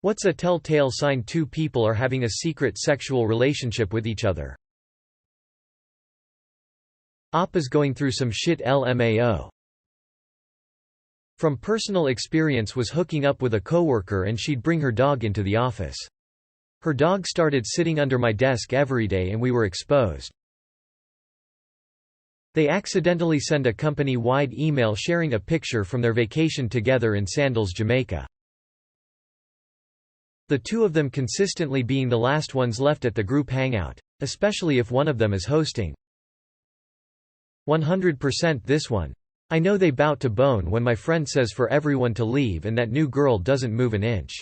What's a telltale sign two people are having a secret sexual relationship with each other? Appa's going through some shit LMAO. From personal experience was hooking up with a coworker and she'd bring her dog into the office. Her dog started sitting under my desk every day and we were exposed. They accidentally send a company-wide email sharing a picture from their vacation together in Sandals, Jamaica. The two of them consistently being the last ones left at the group hangout, especially if one of them is hosting. 100% this one. I know they bout to bone when my friend says for everyone to leave and that new girl doesn't move an inch.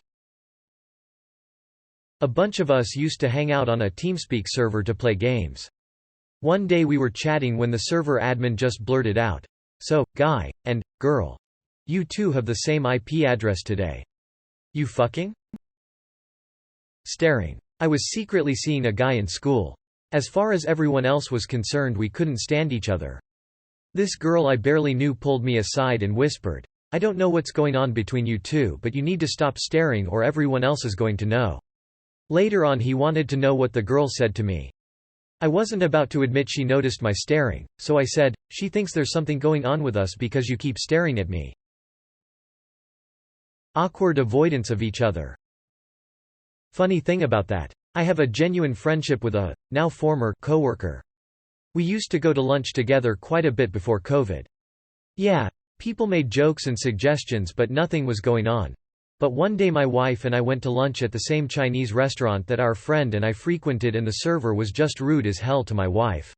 A bunch of us used to hang out on a TeamSpeak server to play games. One day we were chatting when the server admin just blurted out, "So, guy, and, girl. You two have the same IP address today. You fucking?" Staring. I was secretly seeing a guy in school. As far as everyone else was concerned, we couldn't stand each other. This girl I barely knew pulled me aside and whispered, "I don't know what's going on between you two, but you need to stop staring or everyone else is going to know." Later on he wanted to know what the girl said to me. I wasn't about to admit she noticed my staring, so I said, "She thinks there's something going on with us because you keep staring at me." Awkward avoidance of each other. Funny thing about that. I have a genuine friendship with a, now former, coworker. We used to go to lunch together quite a bit before COVID. Yeah, people made jokes and suggestions but nothing was going on. But one day my wife and I went to lunch at the same Chinese restaurant that our friend and I frequented and the server was just rude as hell to my wife.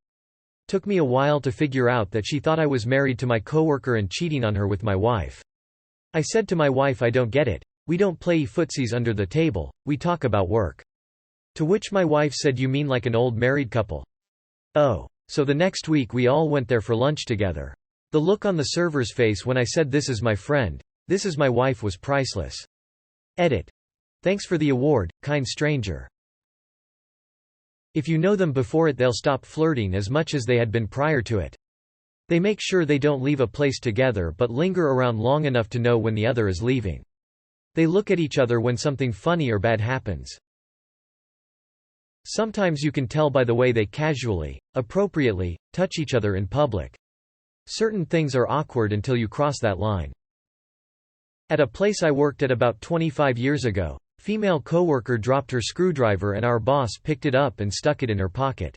Took me a while to figure out that she thought I was married to my coworker and cheating on her with my wife. I said to my wife, "I don't get it. We don't play footsies under the table, we talk about work." To which my wife said, "You mean like an old married couple?" Oh. So the next week we all went there for lunch together. The look on the server's face when I said "This is my friend, this is my wife" was priceless. Edit. Thanks for the award, kind stranger. If you know them before it, they'll stop flirting as much as they had been prior to it. They make sure they don't leave a place together but linger around long enough to know when the other is leaving. They look at each other when something funny or bad happens. Sometimes you can tell by the way they casually, appropriately, touch each other in public. Certain things are awkward until you cross that line. At a place I worked at about 25 years ago, female coworker dropped her screwdriver and our boss picked it up and stuck it in her pocket.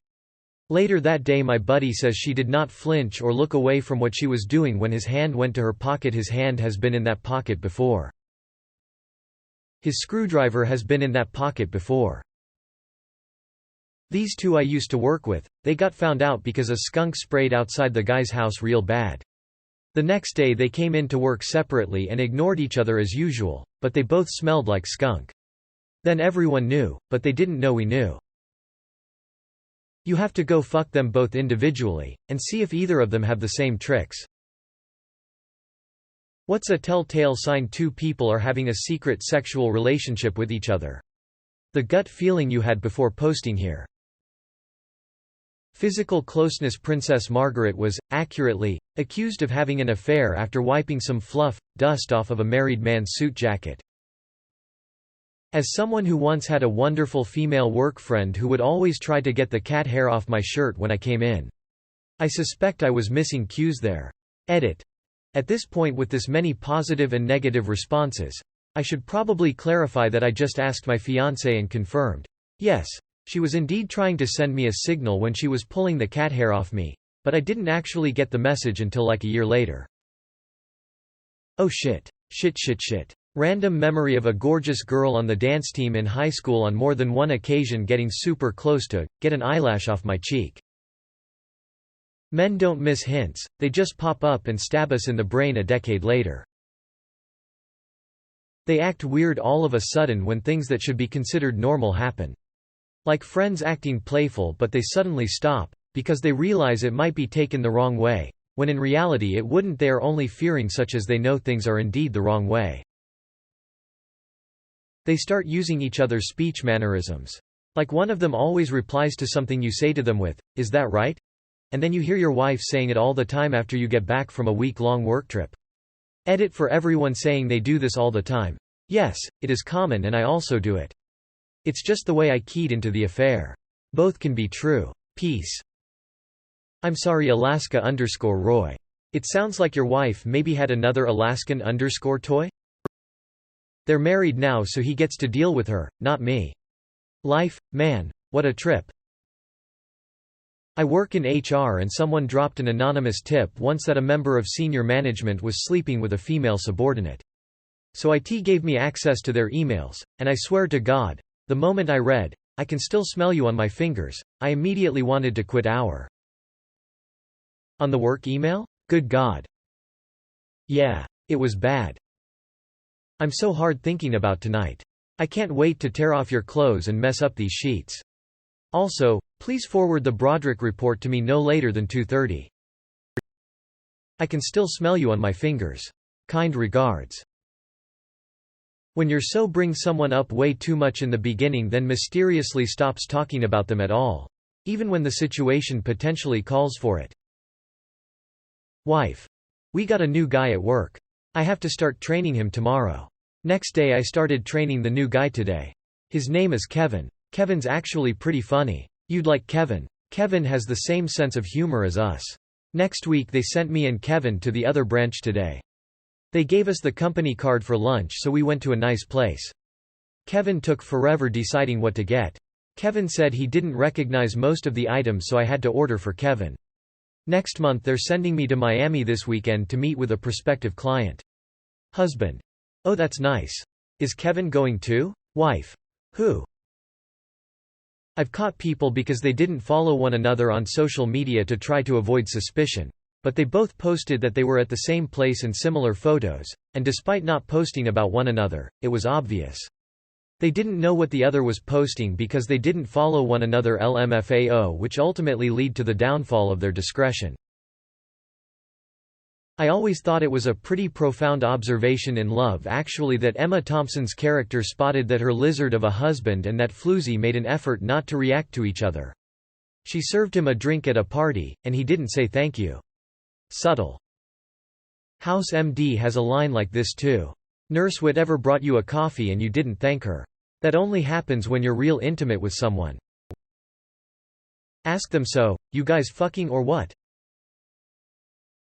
Later that day my buddy says she did not flinch or look away from what she was doing when his hand went to her pocket. His hand has been in that pocket before. His screwdriver has been in that pocket before. These two I used to work with, they got found out because a skunk sprayed outside the guy's house real bad. The next day they came in to work separately and ignored each other as usual, but they both smelled like skunk. Then everyone knew, but they didn't know we knew. You have to go fuck them both individually, and see if either of them have the same tricks. What's a telltale sign two people are having a secret sexual relationship with each other? The gut feeling you had before posting here. Physical closeness. Princess Margaret was, accurately, accused of having an affair after wiping some fluff, dust off of a married man's suit jacket. As someone who once had a wonderful female work friend who would always try to get the cat hair off my shirt when I came in, I suspect I was missing cues there. Edit. At this point, with this many positive and negative responses, I should probably clarify that I just asked my fiancée and confirmed, yes, she was indeed trying to send me a signal when she was pulling the cat hair off me, but I didn't actually get the message until like a year later. Oh shit. Shit. Random memory of a gorgeous girl on the dance team in high school on more than one occasion getting super close to get an eyelash off my cheek. Men don't miss hints, they just pop up and stab us in the brain a decade later. They act weird all of a sudden when things that should be considered normal happen. Like friends acting playful but they suddenly stop, because they realize it might be taken the wrong way, when in reality it wouldn't. They are only fearing such as they know things are indeed the wrong way. They start using each other's speech mannerisms. Like one of them always replies to something you say to them with, "Is that right?" And then you hear your wife saying it all the time after you get back from a week-long work trip. Edit. For everyone saying they do this all the time. Yes, it is common and I also do it. It's just the way I keyed into the affair. Both can be true. Peace. I'm sorry Alaska_Roy. It sounds like your wife maybe had another Alaskan_toy? They're married now so he gets to deal with her, not me. Life, man, what a trip. I work in HR and someone dropped an anonymous tip once that a member of senior management was sleeping with a female subordinate. So IT gave me access to their emails, and I swear to God, the moment I read, "I can still smell you on my fingers," I immediately wanted to quit our. On the work email? Good God. Yeah, it was bad. I'm so hard thinking about tonight. I can't wait to tear off your clothes and mess up these sheets. Also, please forward the Broderick report to me no later than 2:30. I can still smell you on my fingers. Kind regards. When you're so bring someone up way too much in the beginning then mysteriously stops talking about them at all. Even when the situation potentially calls for it. Wife. We got a new guy at work. I have to start training him tomorrow. Next day I started training the new guy today. His name is Kevin. Kevin's actually pretty funny. You'd like Kevin. Kevin has the same sense of humor as us. Next week they sent me and Kevin to the other branch today. They gave us the company card for lunch so we went to a nice place. Kevin took forever deciding what to get. Kevin said he didn't recognize most of the items so I had to order for Kevin. Next month they're sending me to Miami this weekend to meet with a prospective client. Husband. Oh, that's nice. Is Kevin going too? Wife. Who? I've caught people because they didn't follow one another on social media to try to avoid suspicion. But they both posted that they were at the same place and similar photos, and despite not posting about one another, it was obvious. They didn't know what the other was posting because they didn't follow one another LMFAO, which ultimately lead to the downfall of their discretion. I always thought it was a pretty profound observation in Love Actually that Emma Thompson's character spotted that her lizard of a husband and that Floozy made an effort not to react to each other. She served him a drink at a party, and he didn't say thank you. Subtle. House MD has a line like this too. Nurse whatever brought you a coffee and you didn't thank her. That only happens when you're real intimate with someone. Ask them so, you guys fucking or what?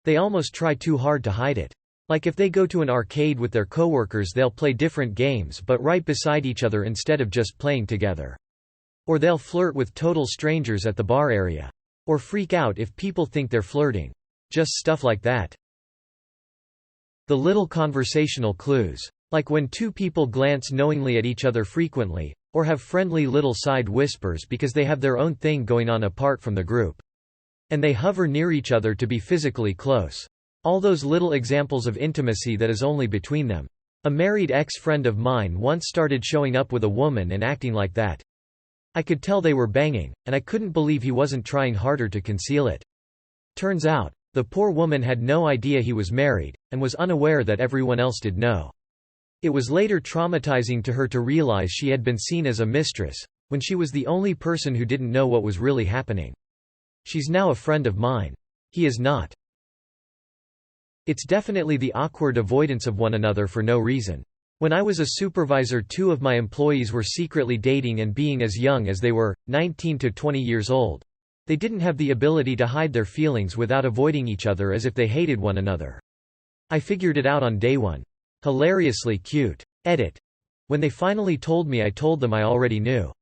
They almost try too hard to hide it. Like if they go to an arcade with their coworkers they'll play different games but right beside each other instead of just playing together. Or they'll flirt with total strangers at the bar area. Or freak out if people think they're flirting. Just stuff like that. The little conversational clues. Like when two people glance knowingly at each other frequently, or have friendly little side whispers because they have their own thing going on apart from the group. And they hover near each other to be physically close. All those little examples of intimacy that is only between them. A married ex-friend of mine once started showing up with a woman and acting like that. I could tell they were banging, and I couldn't believe he wasn't trying harder to conceal it. Turns out, the poor woman had no idea he was married, and was unaware that everyone else did know. It was later traumatizing to her to realize she had been seen as a mistress, when she was the only person who didn't know what was really happening. She's now a friend of mine. He is not. It's definitely the awkward avoidance of one another for no reason. When I was a supervisor, two of my employees were secretly dating and being as young as they were, 19 to 20 years old. They didn't have the ability to hide their feelings without avoiding each other as if they hated one another. I figured it out on day one. Hilariously cute. Edit. When they finally told me I told them I already knew.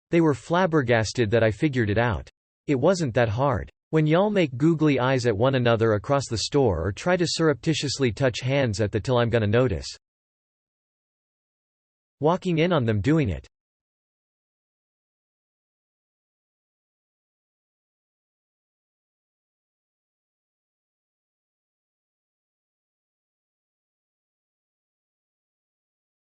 They were flabbergasted that I figured it out. It wasn't that hard. When y'all make googly eyes at one another across the store or try to surreptitiously touch hands at the till I'm gonna notice. Walking in on them doing it.